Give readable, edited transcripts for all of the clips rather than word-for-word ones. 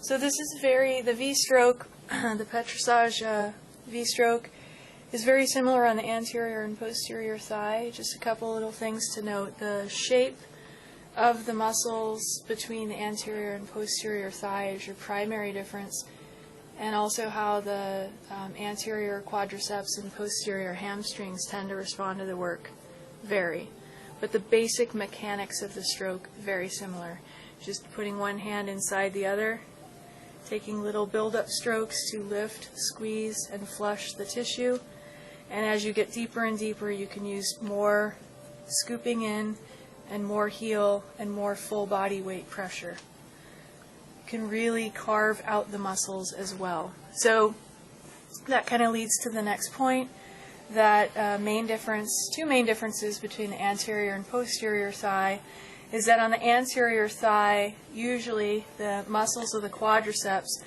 So this is the V-stroke, the Petrissage V-stroke is very similar on the anterior and posterior thigh. Just a couple little things to note. The shape of the muscles between the anterior and posterior thigh is your primary difference, and also how the anterior quadriceps and posterior hamstrings tend to respond to the work vary. But the basic mechanics of the stroke, very similar. Just putting one hand inside the other, taking little build-up strokes to lift, squeeze, and flush the tissue. And as you get deeper and deeper, you can use more scooping in and more heel and more full body weight pressure. You can really carve out the muscles as well. So that kind of leads to the next point, that two main differences between the anterior and posterior thigh is that on the anterior thigh, usually the muscles of the quadriceps,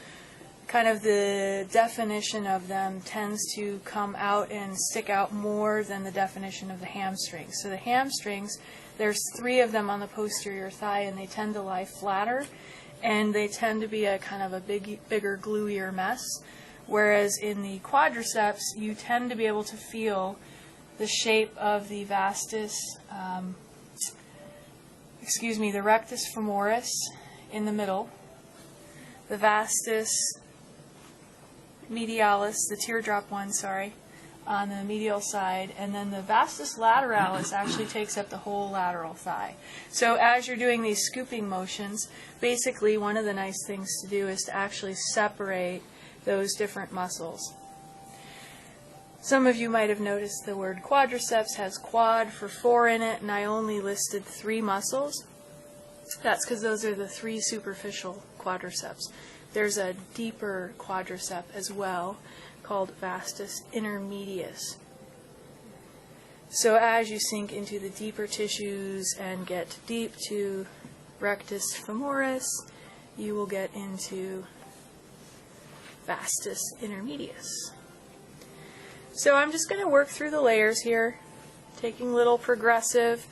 kind of the definition of them tends to come out and stick out more than the definition of the hamstrings. So the hamstrings, there's 3 of them on the posterior thigh, and they tend to lie flatter, and they tend to be a kind of a bigger, gluier mess. Whereas in the quadriceps, you tend to be able to feel the shape of the the rectus femoris in the middle, the vastus medialis, the teardrop one, on the medial side, and then the vastus lateralis actually takes up the whole lateral thigh. So as you're doing these scooping motions, basically one of the nice things to do is to actually separate those different muscles. Some of you might have noticed the word quadriceps has quad for 4 in it, and I only listed 3 muscles. That's because those are the 3 superficial quadriceps. There's a deeper quadricep as well called vastus intermedius. So as you sink into the deeper tissues and get deep to rectus femoris, you will get into vastus intermedius. So I'm just going to work through the layers here, taking little progressive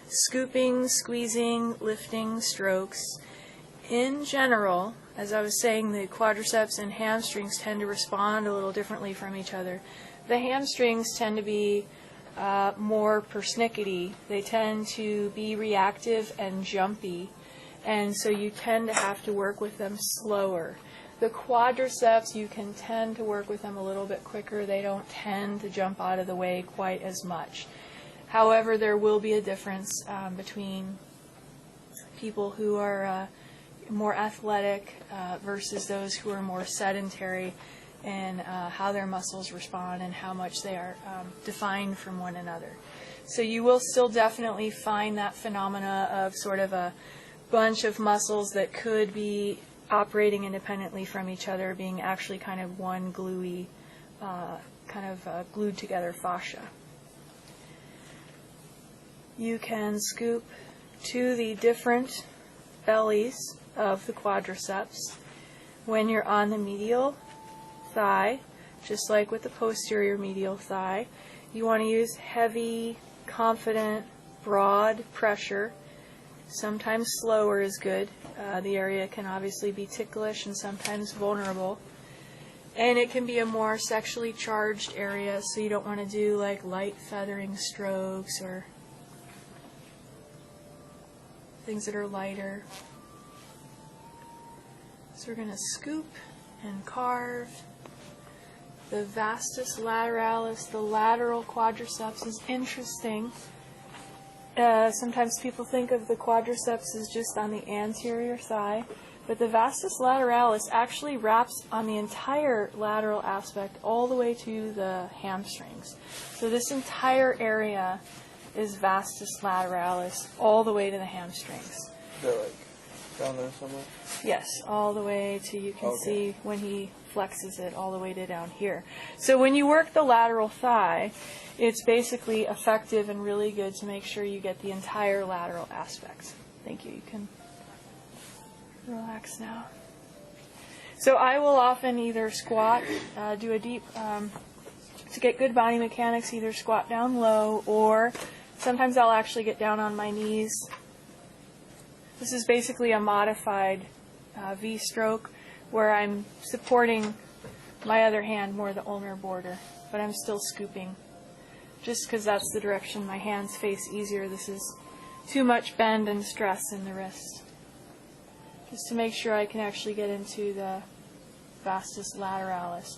scooping, squeezing, lifting strokes. In general, as I was saying, the quadriceps and hamstrings tend to respond a little differently from each other. The hamstrings tend to be more persnickety. They tend to be reactive and jumpy, and so you tend to have to work with them slower. The quadriceps, you can tend to work with them a little bit quicker. They don't tend to jump out of the way quite as much. However, there will be a difference between people who are more athletic versus those who are more sedentary, and how their muscles respond and how much they are defined from one another. So you will still definitely find that phenomena of sort of a bunch of muscles that could be operating independently from each other, being actually kind of one gluey, glued together fascia. You can scoop to the different bellies of the quadriceps when you're on the medial thigh, just like with the posterior medial thigh. You want to use heavy, confident, broad pressure. Sometimes slower is good. The area can obviously be ticklish and sometimes vulnerable. And it can be a more sexually charged area, so you don't want to do like light feathering strokes or things that are lighter. So we're going to scoop and carve. The vastus lateralis, the lateral quadriceps, is interesting. Sometimes people think of the quadriceps as just on the anterior thigh, but the vastus lateralis actually wraps on the entire lateral aspect all the way to the hamstrings. So this entire area is vastus lateralis all the way to the hamstrings. They're like down there somewhere? Yes, all the way to, you can see when he flexes it, all the way to down here. So when you work the lateral thigh, it's basically effective and really good to make sure you get the entire lateral aspect. Thank you. You can relax now. So I will often either squat, do a deep, to get good body mechanics, either squat down low, or sometimes I'll actually get down on my knees. This is basically a modified V-stroke where I'm supporting my other hand more the ulnar border, but I'm still scooping. Just because that's the direction my hands face easier. This is too much bend and stress in the wrist. Just to make sure I can actually get into the vastus lateralis.